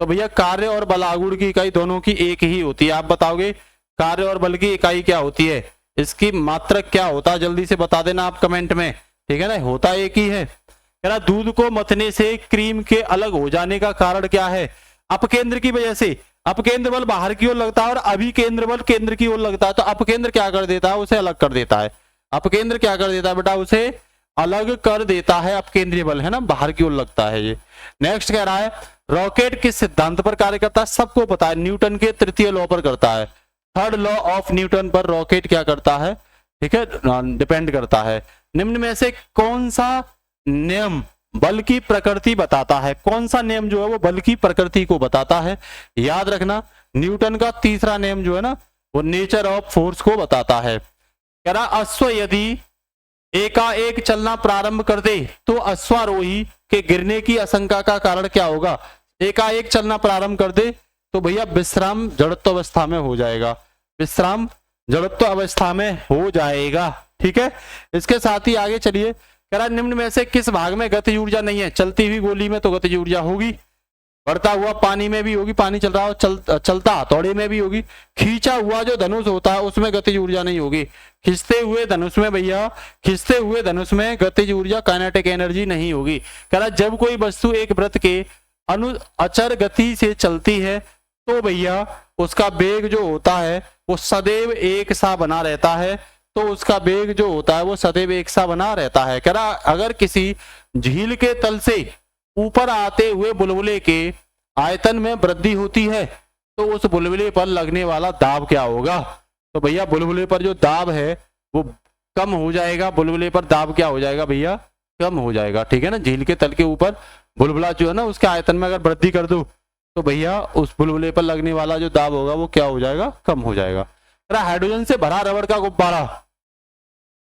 तो भैया कार्य और बल आघूर्ण की इकाई दोनों की एक ही होती है। आप बताओगे कार्य और बल की इकाई क्या होती है, इसकी मात्रक क्या होता है, जल्दी से बता देना आप कमेंट में। ठीक है ना, होता एक ही है। कह रहा दूध को मथने से क्रीम के अलग हो जाने का कारण क्या है, अपकेंद्र की वजह से। अपकेंद्र बल बाहर की ओर लगता है और अभिकेंद्र बल केंद्र की ओर लगता है, तो अपकेंद्र क्या कर देता है उसे अलग कर देता है। अपकेंद्र क्या कर देता है बेटा, उसे अलग कर देता है, अपकेंद्रीय बल है ना, बाहर की ओर लगता है ये। नेक्स्ट कह रहा है रॉकेट किस सिद्धांत पर कार्य करता है, सबको पता है न्यूटन के तृतीय लॉ पर करता है, थर्ड लॉ ऑफ न्यूटन पर रॉकेट क्या करता है, ठीक है, डिपेंड करता है। निम्न में से कौन सा नियम बल की प्रकृति बताता है, कौन सा नियम जो है वो बल की प्रकृति को बताता है, याद रखना न्यूटन का तीसरा नियम जो है ना वो नेचर ऑफ फोर्स को बताता है। कह रहा अश्व यदि एकाएक चलना प्रारंभ कर दे तो अश्वारोही के गिरने की आशंका का कारण क्या होगा। एकाएक चलना प्रारंभ कर दे तो भैया विश्राम जड़त्व अवस्था में हो जाएगा, विश्राम जड़त्व अवस्था में हो जाएगा। ठीक है, इसके साथ ही आगे चलिए। कह रहा निम्न में से किस भाग में गतिज ऊर्जा नहीं है, चलती हुई गोली में तो गतिज ऊर्जा होगी, बढ़ता हुआ पानी में भी होगी, पानी चल रहा हो चलता हथौड़े में भी होगी, खींचा हुआ जो धनुष होता है उसमें गतिज ऊर्जा नहीं होगी, खींचते हुए धनुष में भैया खींचते हुए धनुष में गतिज ऊर्जा काइनेटिक एनर्जी नहीं होगी। कह रहा जब कोई वस्तु एक वृत्त के अचर गति से चलती है तो भैया उसका वेग जो होता है वो सदैव एक सा बना रहता है। तो उसका वेग जो होता है वो सदैव एक सा बना रहता है। कह रहा अगर किसी झील के तल से ऊपर आते हुए बुलबुले के आयतन में वृद्धि होती है तो उस बुलबुले पर लगने वाला दाब क्या होगा? तो भैया बुलबुले पर जो दाब है वो कम हो जाएगा। बुलबुले पर दाब क्या हो जाएगा भैया? कम हो जाएगा। ठीक है ना, झील के तल के ऊपर बुलबुला जो है ना उसके आयतन में अगर वृद्धि कर दो तो भैया उस बुलबुले पर लगने वाला जो दाब होगा वो क्या हो जाएगा? कम हो जाएगा। हाइड्रोजन से भरा रबड़ का गुब्बारा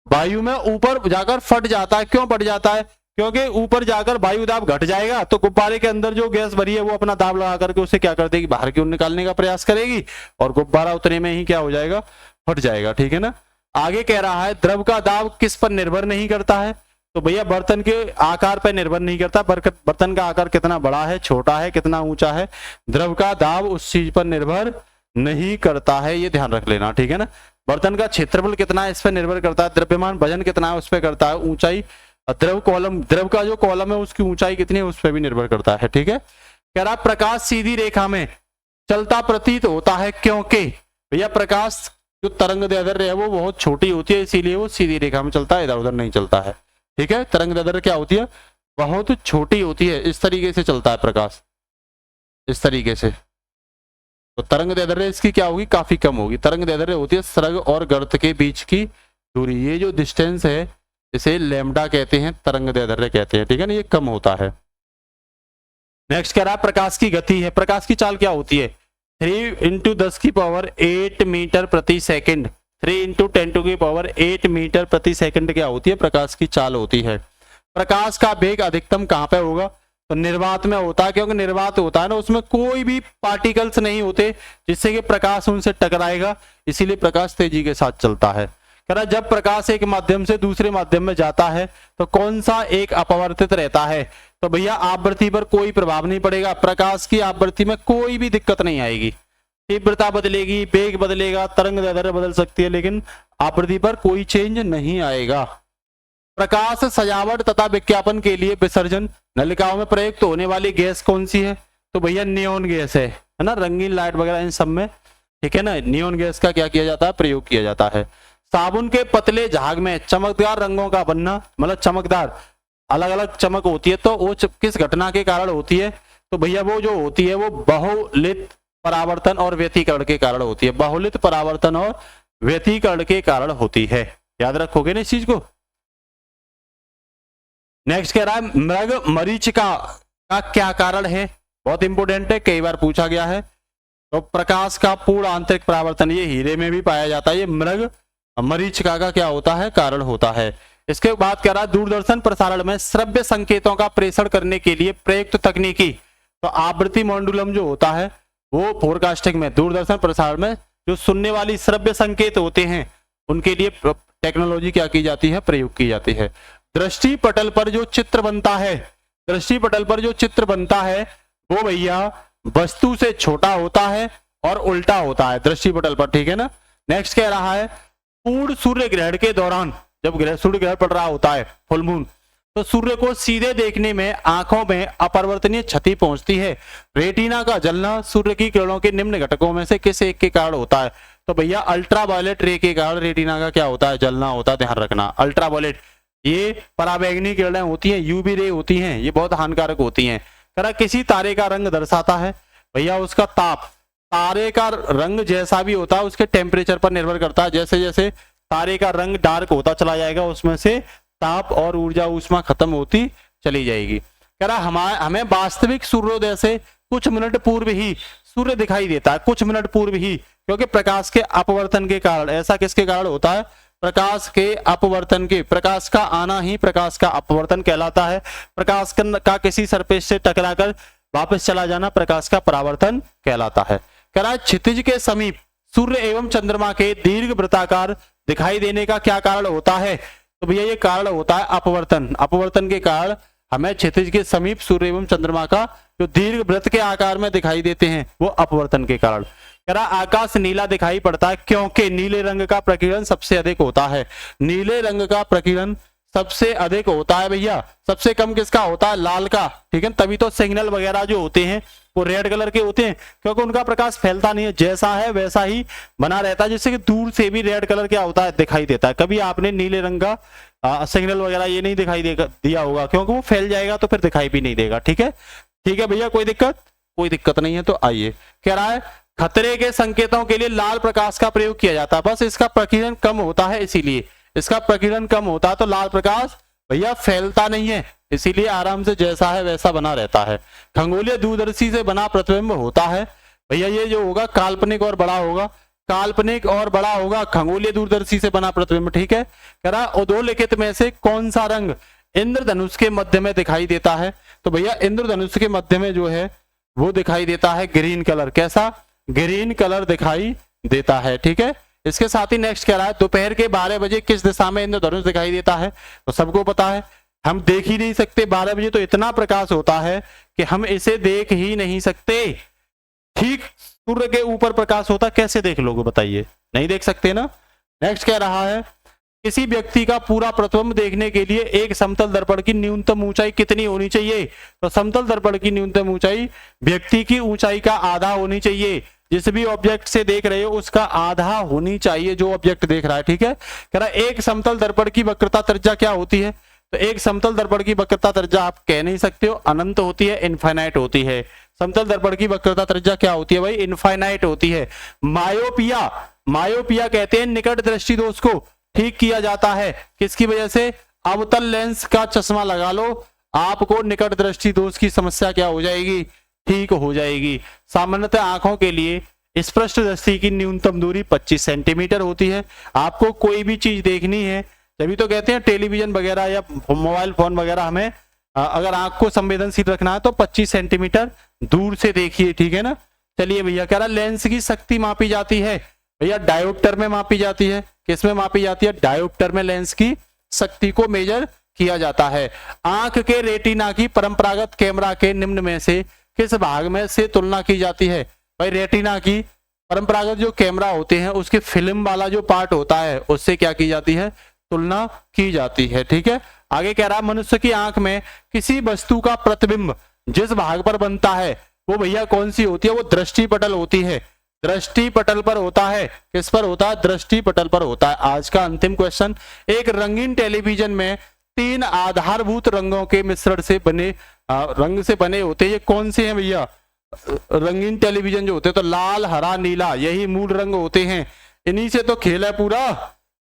वायु में ऊपर जाकर फट जाता है। क्यों फट जाता है? क्योंकि ऊपर जाकर वायु दाब घट जाएगा तो गुब्बारे के अंदर जो गैस भरी है वो अपना दाब लगा करके उसे क्या कर देगी? बाहर की ओर निकालने का प्रयास करेगी और गुब्बारा उतने में ही क्या हो जाएगा? फट जाएगा। ठीक है ना। आगे कह रहा है द्रव का दाब किस पर निर्भर नहीं करता है? तो भैया बर्तन के आकार पर निर्भर नहीं करता। बर्तन का आकार कितना बड़ा है, छोटा है, कितना ऊंचा है, द्रव का दाब उस चीज पर निर्भर नहीं करता है। ये ध्यान रख लेना। ठीक है ना। बर्तन का क्षेत्रफल कितना है इस पर निर्भर करता है। द्रव्यमान वजन कितना है उस पर करता है। ऊंचाई द्रव का जो कॉलम है उसकी ऊंचाई कितनी है उस पर भी निर्भर करता है। ठीक है। कह रहा प्रकाश सीधी रेखा में चलता प्रतीत होता है क्योंकि भैया प्रकाश जो तरंग दैर्ध्य है वो बहुत छोटी होती है, इसीलिए वो सीधी रेखा में चलता है, इधर उधर नहीं चलता है। ठीक है। तरंग दैर्ध्य क्या होती है? बहुत छोटी होती है। इस तरीके से चलता है प्रकाश, इस तरीके से। तो तरंग दैर्ध्य इसकी क्या होगी? काफी कम होगी। तरंग दैर्ध्य होती है स्रग और गर्त के बीच की दूरी। ये जो डिस्टेंस है इसे लैम्डा कहते हैं, तरंग दैर्ध्य कहते हैं। ठीक है ना। ये कम होता है। नेक्स्ट कह रहा है प्रकाश की गति है। प्रकाश की चाल क्या होती है? 3 × 10⁸ मीटर प्रति सेकंड। 3 × 10⁸ मीटर प्रति सेकंड क्या होती है? प्रकाश की चाल होती है। प्रकाश का वेग अधिकतम कहाँ पे होगा? तो निर्वात में होता है, क्योंकि निर्वात होता है ना उसमें कोई भी पार्टिकल्स नहीं होते जिससे कि प्रकाश उनसे टकराएगा, इसीलिए प्रकाश तेजी के साथ चलता है। कह रहा जब प्रकाश एक माध्यम से दूसरे माध्यम में जाता है तो कौन सा एक अपवर्तित रहता है? तो भैया आवृत्ति पर कोई प्रभाव नहीं पड़ेगा। प्रकाश की आवृत्ति में कोई भी दिक्कत नहीं आएगी। तीव्रता बदलेगी, वेग बदलेगा, तरंग दैर्ध्य बदल सकती है, लेकिन आवृत्ति पर कोई चेंज नहीं आएगा। प्रकाश सजावट तथा विज्ञापन के लिए विसर्जन नलिकाओं में प्रयुक्त होने वाली गैस कौन सी है? तो भैया नियोन गैस है ना। रंगीन लाइट वगैरह इन सब में, ठीक है ना, नियोन गैस का क्या किया जाता है? प्रयोग किया जाता है। साबुन के पतले झाग में चमकदार रंगों का बनना, मतलब चमकदार अलग अलग चमक होती है, तो वो किस घटना के कारण होती है? तो भैया वो जो होती है वो बहुलित परावर्तन और व्यतिकरण के कारण होती है। बहुलित परावर्तन और व्यतिकरण के कारण होती है। याद रखोगे ना इस चीज को। नेक्स्ट कह रहा है मृग मरीचिका का क्या कारण है? बहुत इंपोर्टेंट है, कई बार पूछा गया है। तो प्रकाश का पूर्ण आंतरिक परावर्तन, ये हीरे में भी पाया जाता है। ये मृग मरीचिका का क्या होता है? कारण होता है। इसके बाद कह रहा है दूरदर्शन प्रसारण में श्रव्य संकेतों का प्रेषण करने के लिए प्रयुक्त तकनीकी। तो आवृत्ति मॉड्यूलम जो होता है वो फोरकास्टिंग में, दूरदर्शन प्रसारण में जो सुनने वाली श्रव्य संकेत होते हैं उनके लिए टेक्नोलॉजी क्या की जाती है? प्रयोग की जाती है। दृष्टि पटल पर जो चित्र बनता है, दृष्टि पटल पर जो चित्र बनता है वो भैया वस्तु से छोटा होता है और उल्टा होता है दृष्टि पटल पर। ठीक है ना। नेक्स्ट कह रहा है पूर्ण सूर्य ग्रहण के दौरान, जब सूर्य ग्रहण पड़ रहा होता है, फुल मून, तो सूर्य को सीधे देखने में आंखों में अपरिवर्तनीय क्षति पहुंचती है। रेटिना का जलना सूर्य की किरणों के निम्न घटकों में से किस एक के कारण होता है? तो भैया अल्ट्रावायलेट रे के कारण रेटिना का क्या होता है? जलना होता है। ध्यान रखना, अल्ट्रावायलेट ये पराबैंगनी किरणें होती हैं, यूवी रे होती हैं, ये बहुत हानिकारक होती हैं। करा किसी तारे का रंग दर्शाता है भैया उसका ताप। तारे का रंग जैसा भी होता है उसके टेम्परेचर पर निर्भर करता है। जैसे जैसे तारे का रंग डार्क होता चला जाएगा उसमें से ताप और ऊर्जा ऊष्मा खत्म होती चली जाएगी। कह रहा हमें वास्तविक सूर्योदय से कुछ मिनट पूर्व ही सूर्य दिखाई देता है, कुछ मिनट पूर्व ही, क्योंकि प्रकाश के अपवर्तन के कारण। ऐसा किसके कारण होता है? प्रकाश के अपवर्तन के। प्रकाश का आना ही प्रकाश का अपवर्तन कहलाता है। प्रकाश का किसी सरफेस से टकराकर वापस चला जाना प्रकाश का परावर्तन कहलाता है। कह रहा है क्षितिज के समीप सूर्य एवं चंद्रमा के दीर्घ वृत्ताकार दिखाई देने का क्या कारण होता है? तो भैया ये कारण होता है अपवर्तन। अपवर्तन के कारण हमें क्षितिज के समीप सूर्य एवं चंद्रमा का जो दीर्घ वृत्त के आकार में दिखाई देते हैं वो अपवर्तन के कारण। कह रहा आकाश नीला दिखाई पड़ता है क्योंकि नीले रंग का प्रकीर्णन सबसे अधिक होता है। नीले रंग का प्रकीर्णन सबसे अधिक होता है भैया। सबसे कम किसका होता है? लाल का। ठीक है, तभी तो सिग्नल वगैरह जो होते हैं वो रेड कलर के होते हैं क्योंकि उनका प्रकाश फैलता नहीं है, जैसा है वैसा ही बना रहता है, जिससे कि दूर से भी रेड कलर क्या होता है, दिखाई देता है। कभी आपने नीले रंग का सिग्नल वगैरह ये नहीं दिखाई दिया होगा, क्योंकि वो फैल जाएगा तो फिर दिखाई भी नहीं देगा। ठीक है, ठीक है भैया, कोई दिक्कत नहीं है। तो आइए, कह रहा है खतरे के संकेतों के लिए लाल प्रकाश का प्रयोग किया जाता है, बस इसका प्रकीर्णन कम होता है, इसीलिए इसका प्रकीर्णन कम होता है, तो लाल प्रकाश भैया फैलता नहीं है, इसीलिए आराम से जैसा है वैसा बना रहता है। खगोलीय दूरदर्शी से बना प्रतिबिंब होता है भैया, ये जो होगा काल्पनिक और बड़ा होगा, काल्पनिक और बड़ा होगा खगोलीय दूरदर्शी से बना प्रतिबिंब। ठीक है, कह रहा अधोलिखित में से कौन सा रंग इंद्रधनुष के मध्य में दिखाई देता है? तो भैया इंद्रधनुष के मध्य में जो है वो दिखाई देता है ग्रीन कलर। कैसा? ग्रीन कलर दिखाई देता है। ठीक है, इसके साथ ही नेक्स्ट कह रहा है दोपहर के 12 बजे किस दिशा में इंद्रधनुष दिखाई देता है? तो सबको पता है, हम देख ही नहीं सकते, 12 बजे तो इतना प्रकाश होता है कि हम इसे देख ही नहीं सकते। ठीक सूर्य के ऊपर प्रकाश होता, कैसे देख लोगे बताइए? नहीं देख सकते ना। नेक्स्ट कह रहा है किसी व्यक्ति का पूरा प्रतिबिंब देखने के लिए एक समतल दर्पण की न्यूनतम ऊंचाई कितनी होनी चाहिए? तो समतल दर्पण की न्यूनतम ऊंचाई व्यक्ति की ऊंचाई का आधा होनी चाहिए। जिस भी ऑब्जेक्ट से देख रहे हो उसका आधा होनी चाहिए जो ऑब्जेक्ट देख रहा है। ठीक है, कह रहा एक समतल दर्पण की वक्रता त्रिज्या क्या होती है? तो एक समतल दर्पण की वक्रता त्रिज्या आप कह नहीं सकते हो, अनंत होती है, इनफाइनाइट होती है। समतल दर्पण की वक्रता त्रिज्या क्या होती है भाई? इनफाइनाइट होती है। मायोपिया कहते हैं निकट दृष्टि दोष को ठीक किया जाता है किसकी वजह से? अवतल लेंस का चश्मा लगा लो, आपको निकट दृष्टि दोष की समस्या क्या हो जाएगी? ठीक हो जाएगी। सामान्यतः आंखों के लिए स्पष्ट दृष्टि की न्यूनतम दूरी 25 सेंटीमीटर होती है। आपको कोई भी चीज देखनी है, तभी तो कहते हैं टेलीविजन वगैरह या मोबाइल फोन वगैरह हमें अगर आंख को संवेदनशील रखना है तो 25 सेंटीमीटर दूर से देखिए। ठीक है ना। चलिए भैया, कह रहा लेंस की शक्ति मापी जाती है भैया डायोप्टर में मापी जाती है। किस में मापी जाती है? डायोप्टर में लेंस की शक्ति को मेजर किया जाता है। आंख के रेटिना की परंपरागत कैमरा के निम्न में से किस भाग में से तुलना की जाती है? भाई रेटिना की परंपरागत जो कैमरा होते हैं उसके फिल्म वाला जो पार्ट होता है उससे क्या की जाती है? तुलना की जाती है। ठीक है, आगे कह रहा मनुष्य की आंख में किसी वस्तु का प्रतिबिंब जिस भाग पर बनता है वो भैया कौन सी होती है? वो दृष्टिपटल होती है। दृष्टिपटल पर होता है। किस पर होता है? दृष्टिपटल पर होता है। आज का अंतिम क्वेश्चन, एक रंगीन टेलीविजन में 3 आधारभूत रंगों के मिश्रण से बने रंग से बने होते हैं, ये कौन से हैं भैया? रंगीन टेलीविजन जो होते हैं तो लाल, हरा, नीला, यही मूल रंग होते हैं। इन्हीं से तो खेल है पूरा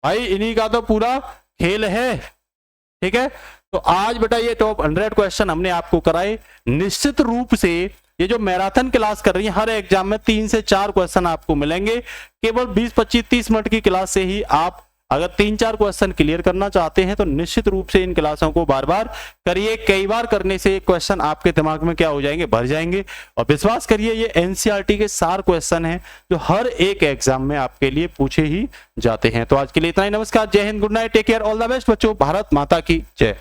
भाई, इन्हीं का तो पूरा खेल है। ठीक है, तो आज बेटा ये टॉप 100 क्वेश्चन हमने आपको कराए। निश्चित रूप से ये जो मैराथन क्लास कर रही है, हर एग्जाम में 3 से 4 क्वेश्चन आपको मिलेंगे। केवल 20, 25, 30 मिनट की क्लास से ही आप अगर 3-4 क्वेश्चन क्लियर करना चाहते हैं तो निश्चित रूप से इन क्लासों को बार बार करिए। कई बार करने से क्वेश्चन आपके दिमाग में क्या हो जाएंगे? भर जाएंगे। और विश्वास करिए ये एनसीईआरटी के 4 क्वेश्चन हैं जो हर एक एग्जाम में आपके लिए पूछे ही जाते हैं। तो आज के लिए इतना ही। नमस्कार, जय Hind, good night, take care, all the best बच्चों। भारत माता की जय।